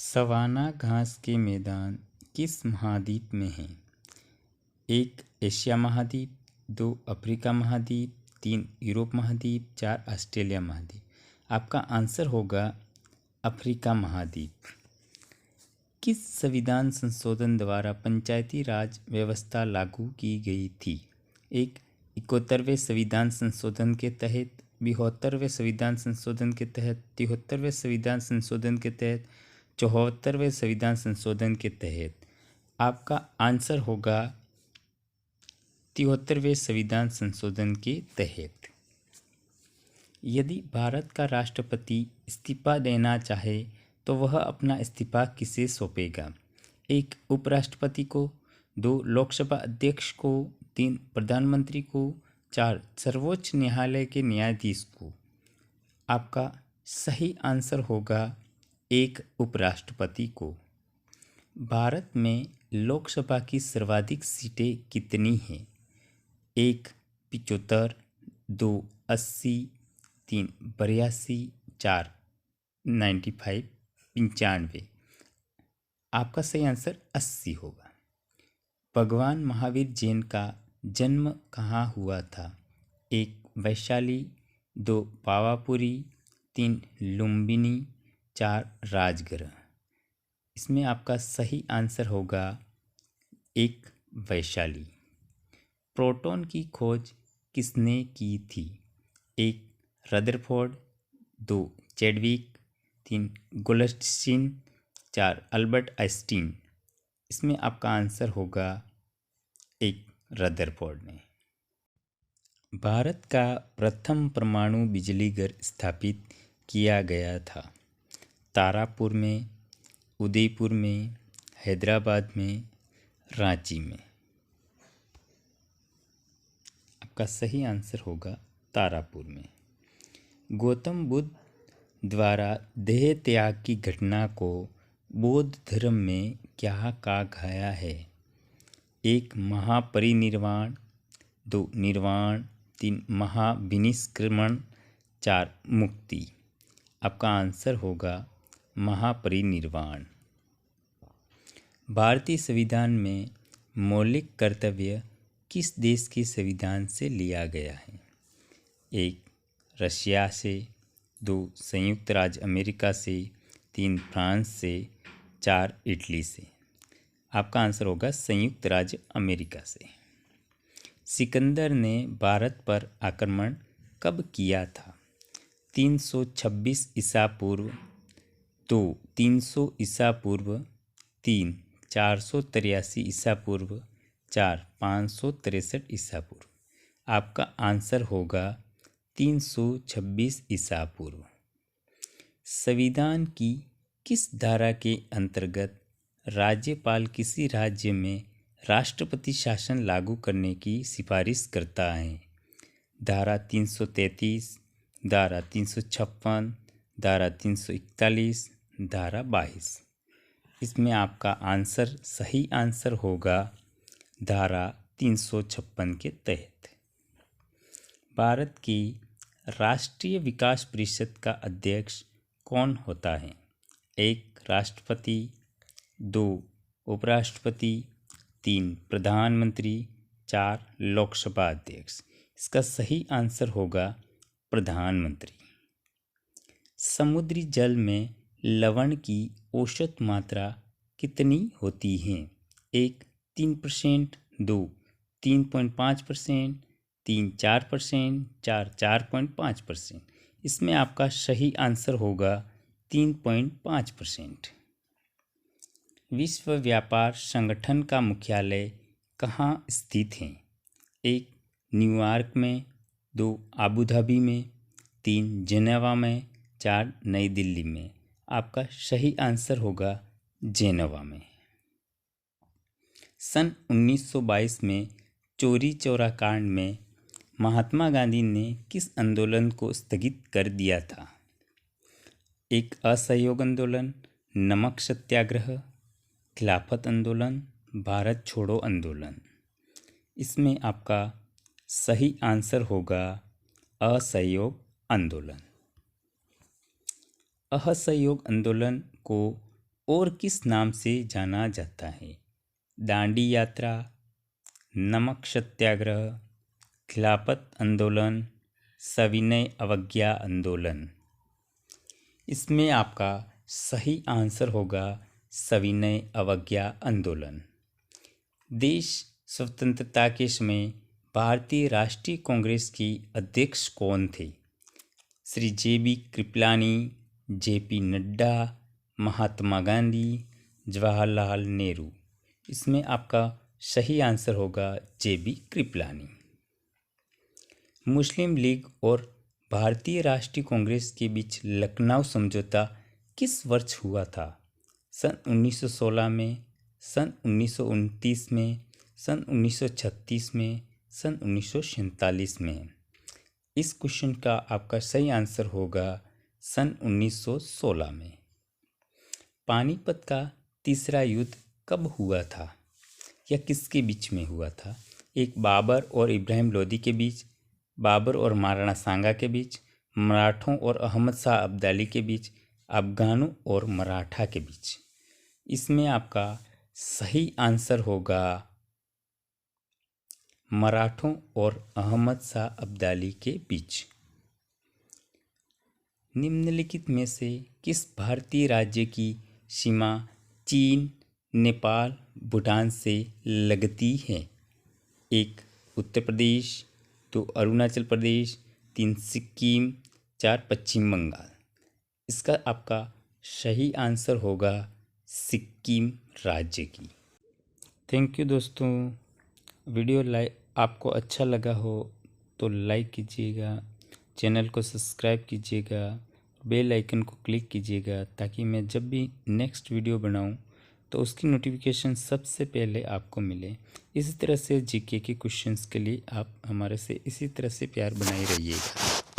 Savanna घास के मैदान किस महाद्वीप में हैं? 1 एशिया महाद्वीप, 2 अफ्रीका महाद्वीप, 3 यूरोप महाद्वीप, 4 ऑस्ट्रेलिया महाद्वीप। आपका आंसर होगा अफ्रीका महाद्वीप। किस संविधान संशोधन द्वारा पंचायती राज व्यवस्था लागू की गई थी? 1 71वें संविधान संशोधन के तहत, 72वें संविधान संशोधन के तहत, 73वें संविधान संशोधन के तहत, 74वें संविधान संशोधन के तहत। आपका आंसर होगा 73वें संविधान संशोधन के तहत। यदि भारत का राष्ट्रपति इस्तीफा देना चाहे तो वह अपना इस्तीफा किसे सौंपेगा? 1 उपराष्ट्रपति को, 2 लोकसभा अध्यक्ष को, 3 प्रधानमंत्री को, 4 सर्वोच्च न्यायालय के न्यायाधीश को। आपका सही आंसर होगा 1 उपराष्ट्रपति को। भारत में लोकसभा की सर्वाधिक सीटें कितनी हैं? 1 75, 2 80, 3 82, 4 95 95। आपका सही आंसर 80 होगा। भगवान महावीर जैन का जन्म कहाँ हुआ था? 1 वैशाली, 2 पावापुरी, 3 लुम्बिनी, 4 राजगृह। इसमें आपका सही आंसर होगा 1 वैशाली। प्रोटॉन की खोज किसने की थी? 1 Rutherford, 2 Chadwick, 3 Goldstein, 4 Albert Einstein. इसमें आपका आंसर होगा 1 रदरफोर्ड ने। भारत का प्रथम परमाणु बिजली घर स्थापित किया गया था? तारापुर में, उदयपुर में, हैदराबाद में, रांची में। आपका सही आंसर होगा तारापुर में। गौतम बुद्ध द्वारा देह त्याग की घटना को बौद्ध धर्म में क्या कहा गया है? 1 महापरिनिर्वाण, 2 निर्वाण, 3 महाविनिष्क्रमण, 4 मुक्ति। आपका आंसर होगा महापरिनिर्वाण। भारतीय संविधान में मौलिक कर्तव्य किस देश के संविधान से लिया गया है? 1 रशिया से, 2 संयुक्त राज्य अमेरिका से, 3 फ्रांस से, 4 इटली से। आपका आंसर होगा संयुक्त राज्य अमेरिका से। सिकंदर ने भारत पर आक्रमण कब किया था? 326 ईसा पूर्व, 2 300 ईसा पूर्व, 3 483 ईसा पूर्व, 4 563 ईसा पूर्व। आपका आंसर होगा 326 ईसा पूर्व। संविधान की किस धारा के अंतर्गत राज्यपाल किसी राज्य में राष्ट्रपति शासन लागू करने की सिफारिश करता है? धारा 333, धारा 356, धारा 341, धारा 22। इसमें आपका आंसर सही आंसर होगा धारा 356 के तहत। भारत की राष्ट्रीय विकास परिषद का अध्यक्ष कौन होता है? 1 राष्ट्रपति, 2 उपराष्ट्रपति, 3 प्रधानमंत्री, 4 लोकसभा अध्यक्ष। इसका सही आंसर होगा प्रधानमंत्री। समुद्री जल में लवण की औसत मात्रा कितनी होती है? 1 3%, 2 3.5%, 3 4%, 4 4.5%। इसमें आपका सही आंसर होगा 3.5%। विश्व व्यापार संगठन का मुख्यालय कहाँ स्थित है? 1 न्यूयॉर्क में, 2 अबू धाबी में, 3 जेनेवा में, 4 नई दिल्ली में। आपका सही आंसर होगा जेनेवा में। सन 1922 में चौरी चौरा कांड में महात्मा गांधी ने किस आंदोलन को स्थगित कर दिया था? 1 असहयोग आंदोलन, नमक सत्याग्रह, खिलाफत आंदोलन, भारत छोड़ो आंदोलन। इसमें आपका सही आंसर होगा असहयोग आंदोलन। असहयोग आंदोलन को और किस नाम से जाना जाता है? दांडी यात्रा, नमक सत्याग्रह, खिलाफत आंदोलन, सविनय अवज्ञा आंदोलन। इसमें आपका सही आंसर होगा सविनय अवज्ञा आंदोलन। देश स्वतंत्रता के समय भारतीय राष्ट्रीय कांग्रेस की अध्यक्ष कौन थे? श्री जे.बी. कृपलानी, जे.पी. नड्डा, महात्मा गांधी, जवाहरलाल नेहरू। इसमें आपका सही आंसर होगा जे.बी. कृपलानी। मुस्लिम लीग और भारतीय राष्ट्रीय कांग्रेस के बीच लखनऊ समझौता किस वर्ष हुआ था? सन 1916 में, सन 1929 में, सन 1936 में, सन 1947 में। इस क्वेश्चन का आपका सही आंसर होगा सन 1916 में। पानीपत का तीसरा युद्ध कब हुआ था या किसके बीच में हुआ था? एक बाबर और इब्राहिम लोदी के बीच, बाबर और महाराणा सांगा के बीच, मराठों और अहमद शाह अब्दाली के बीच, अफगानों और मराठा के बीच। इसमें आपका सही आंसर होगा मराठों और अहमद शाह अब्दाली के बीच। निम्नलिखित में से किस भारतीय राज्य की सीमा चीन, नेपाल, भूटान से लगती है? एक उत्तर प्रदेश, दो अरुणाचल प्रदेश, तीन सिक्किम, चार पश्चिम बंगाल। इसका आपका सही आंसर होगा सिक्किम राज्य की। थैंक यू दोस्तों। वीडियो आपको अच्छा लगा हो तो लाइक कीजिएगा, चैनल को सब्सक्राइब कीजिएगा, बेल आइकन को क्लिक कीजिएगा ताकि मैं जब भी नेक्स्ट वीडियो बनाऊं तो उसकी नोटिफिकेशन सबसे पहले आपको मिले। इसी तरह से जीके के क्वेश्चंस के लिए आप हमारे से इसी तरह से प्यार बनाए रहिएगा।